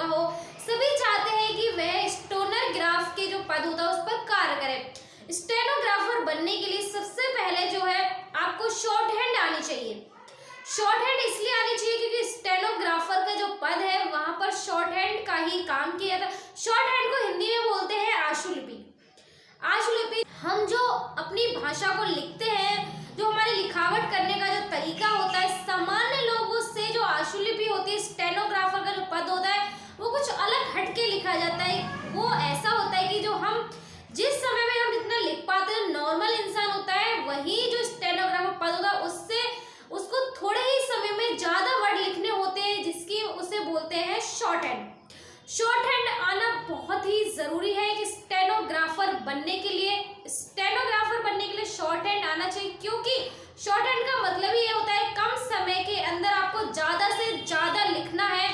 हो, सभी चाहते हैं कि वह स्टेनोग्राफ के जो पद होता है उस पर कार्य करे। स्टेनोग्राफर बनने के लिए सबसे पहले जो है आपको शॉर्ट हैंड आनी चाहिए। शॉर्ट हैंड इसलिए आनी चाहिए क्योंकि स्टेनोग्राफर का जो पद है वहां पर शॉर्ट हैंड का ही काम किया था। शॉर्ट हैंड को हिंदी में बोलते हैं आशुलिपि। आशुलिपि हम जो अपनी भाषा को लिखते हैं, जो हमारी लिखावट करने का जो तरीका होता है, सामान्य लोगों से जो आशुलिपि होती है, स्टेनोग्राफर का जो पद होता है वो कुछ अलग हटके लिखा जाता है। वो ऐसा होता है कि जो हम जिस समय में हम जितना लिख पाते हैं नॉर्मल इंसान होता है, वही जो स्टेनोग्राफर पद होता है उससे उसको थोड़े ही समय में ज्यादा वर्ड लिखने होते हैं, जिसकी उसे बोलते हैं शॉर्ट हैंड। शॉर्ट हैंड आना बहुत ही जरूरी है कि स्टेनोग्राफर बनने के लिए शॉर्ट हैंड आना चाहिए, क्योंकि शॉर्ट हैंड का मतलब ही ये होता है कम समय के अंदर आपको ज्यादा से ज्यादा लिखना है।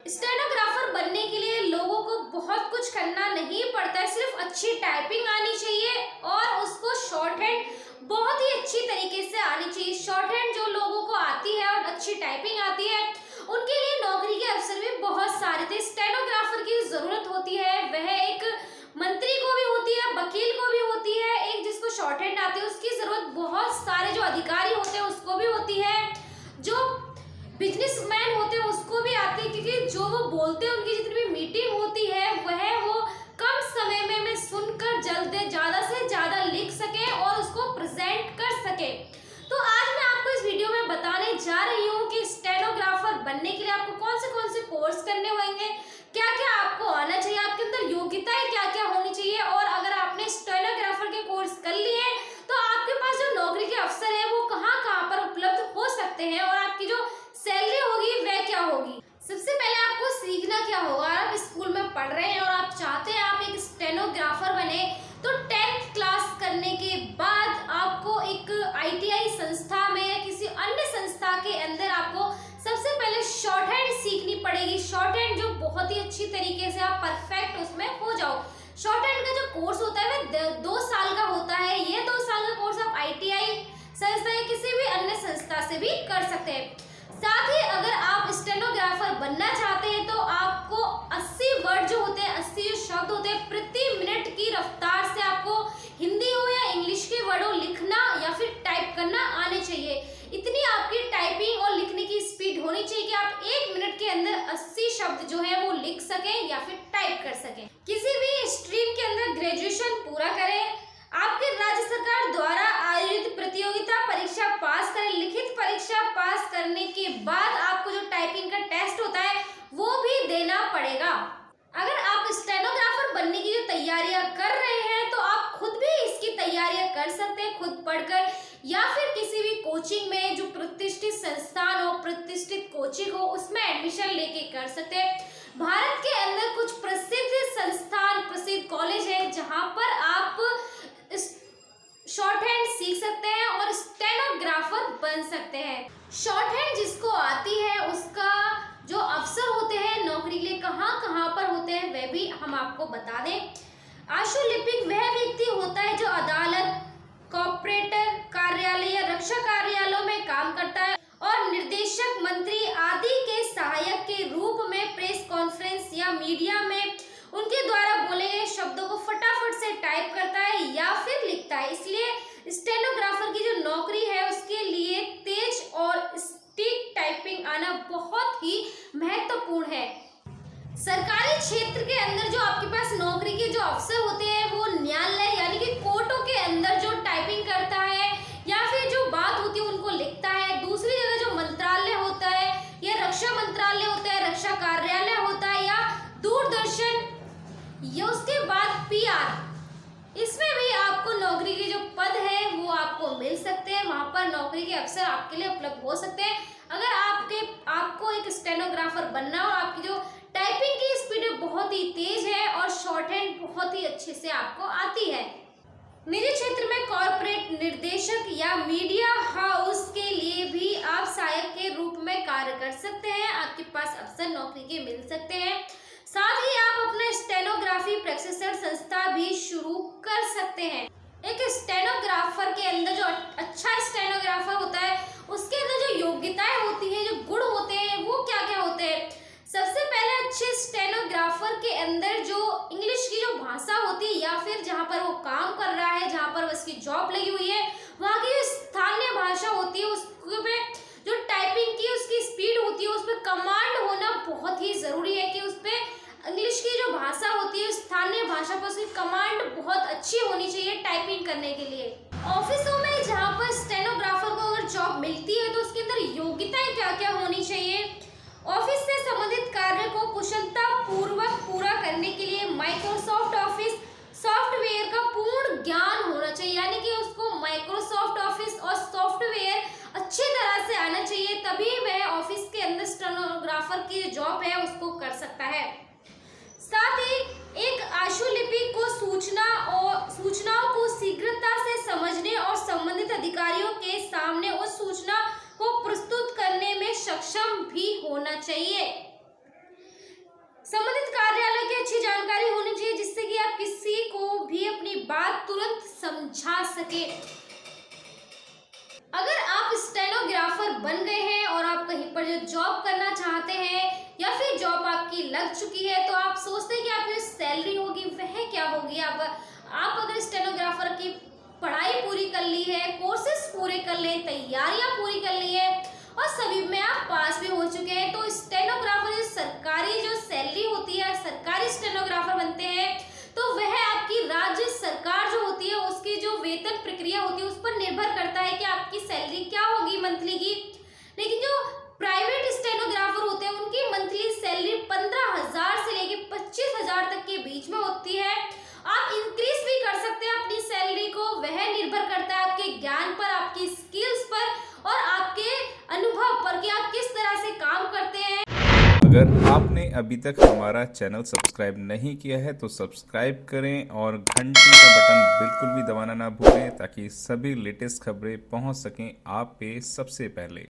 स्टेनोग्राफर बनने के लिए लोगों को बहुत कुछ करना नहीं पड़ता है, सिर्फ अच्छी टाइपिंग आनी चाहिए और उसको शॉर्ट हैंड बहुत ही अच्छी तरीके से आनी चाहिए। शॉर्ट हैंड जो लोगों को आती है और अच्छी टाइपिंग आती है उनके लिए नौकरी के अवसर भी बहुत सारे थे। स्टेनोग्राफर की जरूरत होती है, वह एक मंत्री को भी होती है, वकील को भी होती है, एक जिसको शॉर्ट हैंड आती है उसकी जरूरत बहुत सारे जो अधिकारी होते हैं उसको भी होती है, जो बिजनेसमैन होते हैं उसको भी आती है, क्योंकि जो वो बोलते हैं उनकी जितनी भी मीटिंग होती है वह वो कम समय में सुनकर ज्यादा से ज्यादा लिख सके और उसको प्रेजेंट कर सके। तो आज मैं आपको इस वीडियो में बताने जा रही हूँ कि स्टेनोग्राफर बनने के लिए आपको कौन से कोर्स करने होंगे, क्या क्या आपको आना चाहिए, आपके अंदर योग्यताएं क्या क्या होनी चाहिए, और अगर आपने स्टेनोग्राफर के कोर्स कर लिए तो आपके पास जो नौकरी के अवसर है वो कहाँ कहाँ पर उपलब्ध हो सकते हैं और आपकी जो सैलरी होगी वह क्या होगी। सबसे पहले आपको सीखना क्या होगा। आप स्कूल में पढ़ रहे हैं और आप चाहते हैं आप एक स्टेनोग्राफर बने, तो 10th क्लास करने के बाद आपको एक ITI संस्था में या किसी अन्य संस्था के अंदर आपको सबसे पहले शॉर्ट हैंड सीखनी पड़ेगी। शॉर्ट हैंड जो बहुत ही अच्छी तरीके से आप परफेक्ट उसमें हो जाओ। शॉर्ट हैंड का जो कोर्स होता है वह 2 साल का होता है। ये 2 साल का कोर्स आप ITI संस्था या किसी भी अन्य संस्था से भी कर सकते हैं। साथ ही अगर आप स्टेनोग्राफर बनना चाहते हैं तो आपको 80 वर्ड जो होते हैं, 80 जो शब्द होते हैं प्रति मिनट की रफ्तार से आपको हिंदी हो या इंग्लिश के वर्ड हो लिखना या फिर टाइप करना आने चाहिए। इतनी आपकी टाइपिंग और लिखने की स्पीड होनी चाहिए कि आप 1 मिनट के अंदर 80 शब्द जो है वो लिख सकें या फिर टाइप कर सकें। किसी भी स्ट्रीम के अंदर ग्रेजुएशन पूरा करें, आपके राज्य सरकार द्वारा आयोजित प्रतियोगिता परीक्षा पास करें, लिखित परीक्षा पास करने के बाद आपको जो टाइपिंग का टेस्ट होता है वो भी देना पड़ेगा। अगर आप स्टेनोग्राफर बनने की जो तैयारियां कर रहे हैं तो आप खुद भी इसकी तैयारियां कर सकते हैं, खुद पढ़कर या फिर किसी भी कोचिंग में जो प्रतिष्ठित संस्थान हो, प्रतिष्ठित कोचिंग हो उसमें एडमिशन लेके कर सकते हैं। भारत के अंदर कुछ प्रसिद्ध संस्थान, प्रसिद्ध कॉलेज है जहां पर आप शॉर्ट हैंड सीख सकते हैं और स्टेनोग्राफर बन सकते हैं। शॉर्ट हैंड जिसको आती है उसका जो अवसर होते हैं नौकरी के लिए कहाँ कहाँ पर होते हैं वह भी हम आपको बता दें। आशुलिपिक वह व्यक्ति होता है जो अदालत, कॉर्पोरेटर कार्यालय या रक्षा कार्यालयों में काम करता है और निर्देशक, मंत्री आदि के सहायक के रूप में प्रेस कॉन्फ्रेंस या मीडिया में उनके द्वारा बोले गए शब्दों को फटाफट से टाइप करता है या फिर लिखता है। इसलिए स्टेनोग्राफर की जो नौकरी है उसके लिए तेज और सटीक टाइपिंग आना बहुत ही महत्वपूर्ण है। सरकारी क्षेत्र के अंदर जो आपके पास नौकरी के जो अवसर होते हैं वो न्यायालय यानी कि कोर्टों के अंदर जो टाइपिंग करता है या फिर जो बात होती है उनको लिखता है। दूसरी जगह जो मंत्रालय होता है या रक्षा मंत्रालय होता है, रक्षा कार्यालय होता है या दूरदर्शन, या उसके बाद PR, इसमें भी आपको नौकरी के जो पद है वो आपको मिल सकते हैं। वहां पर नौकरी के अवसर आपके लिए उपलब्ध हो सकते हैं। अगर आपको एक स्टेनोग्राफर बनना हो, आपकी जो टाइपिंग की स्पीड बहुत ही तेज है और शॉर्ट हैंड बहुत ही अच्छे से आपको आती है। निजी क्षेत्र में कॉर्पोरेट निदेशक या मीडिया हाउस के लिए भी आप सहायक के रूप में कार्य कर सकते हैं। आपके पास अवसर नौकरी के मिल सकते हैं। साथ ही आप अपने स्टेनोग्राफी प्रशिक्षण संस्था भी शुरू कर सकते हैं। एक स्टेनोग्राफर के अंदर जो अच्छा स्टेनोग्राफर होता है उसके अंदर जो योग्यताएं होती हैं, जो गुण होते हैं वो क्या क्या होते हैं। सबसे पहले अच्छे स्टेनो स्टेनोग्राफर के अंदर जो इंग्लिश की जो भाषा होती है या फिर जहाँ पर वो काम कर रहा है, जहाँ पर उसकी जॉब लगी हुई है, वहाँ की जो स्थानीय भाषा होती है उसके पे जो टाइपिंग की उसकी स्पीड होती है उस पर कमांड होना बहुत ही जरूरी है कि उस पर इंग्लिश की जो भाषा होती है स्थानीय भाषा पर उसकी कमांड बहुत अच्छी होनी चाहिए टाइपिंग करने के लिए। ऑफिसों में जहाँ पर स्टेनोग्राफर को अगर जॉब मिलती है तो उसके अंदर योग्यताएं क्या क्या होनी चाहिए। ऑफिस से संबंधित कार्य को कुशलता पूर्वक पूरा करने के लिए माइक्रोसॉफ्ट ऑफिस सॉफ्टवेयर का पूर्ण ज्ञान होना चाहिए, यानी कि उसको माइक्रोसॉफ्ट ऑफिस और सॉफ्टवेयर अच्छी तरह से आना चाहिए, तभी वह ऑफिस के अंदर स्टेनोग्राफर की जॉब है उसको कर सकता है। साथ ही एक आशुलिपि को सूचनाओं को शीघ्रता से समझने और संबंधित अधिकारियों के सामने उस सूचना को प्रस्तुत करने में सक्षम भी होना चाहिए। संबंधित कार्यालय की अच्छी जानकारी होनी चाहिए जिससे कि आप किसी को भी अपनी बात तुरंत समझा सके। अगर आप स्टेनोग्राफर बन गए हैं और आप कहीं पर जो जॉब करना चाहते हैं या फिर जॉब आपकी लग चुकी है तो आप सोचते हैं कि आपकी सैलरी होगी वह क्या होगी। आप अगर स्टेनोग्राफर की पढ़ाई पूरी कर ली है, कोर्सेज पूरे कर लिए, तैयारियां पूरी कर ली है और सभी में आप पास भी हो चुके हैं, तो स्टेनोग्राफर सरकारी जो सैलरी होती है, सरकारी स्टेनोग्राफर बनते हैं तो वह आपकी राज्य सरकार जो होती है उसकी जो वेतन प्रक्रिया होती है उस पर निर्भर करता है कि आपकी सैलरी क्या होगी मंथली की। लेकिन जो प्राइवेट स्टेनोग्राफर होते हैं उनकी मंथली सैलरी 15,000 से लेके 25,000 तक के बीच में होती है। आप इंक्रीज भी कर सकते हैं अपनी सैलरी को, वह निर्भर करता है आपके ज्ञान पर, आपकी स्किल्स पर और आपके अनुभव पर कि आप किस तरह से काम करते हैं। अगर आपने अभी तक हमारा चैनल सब्सक्राइब नहीं किया है तो सब्सक्राइब करें और घंटी का बटन बिल्कुल भी दबाना ना भूलें ताकि सभी लेटेस्ट खबरें पहुंच सकें आप पे सबसे पहले।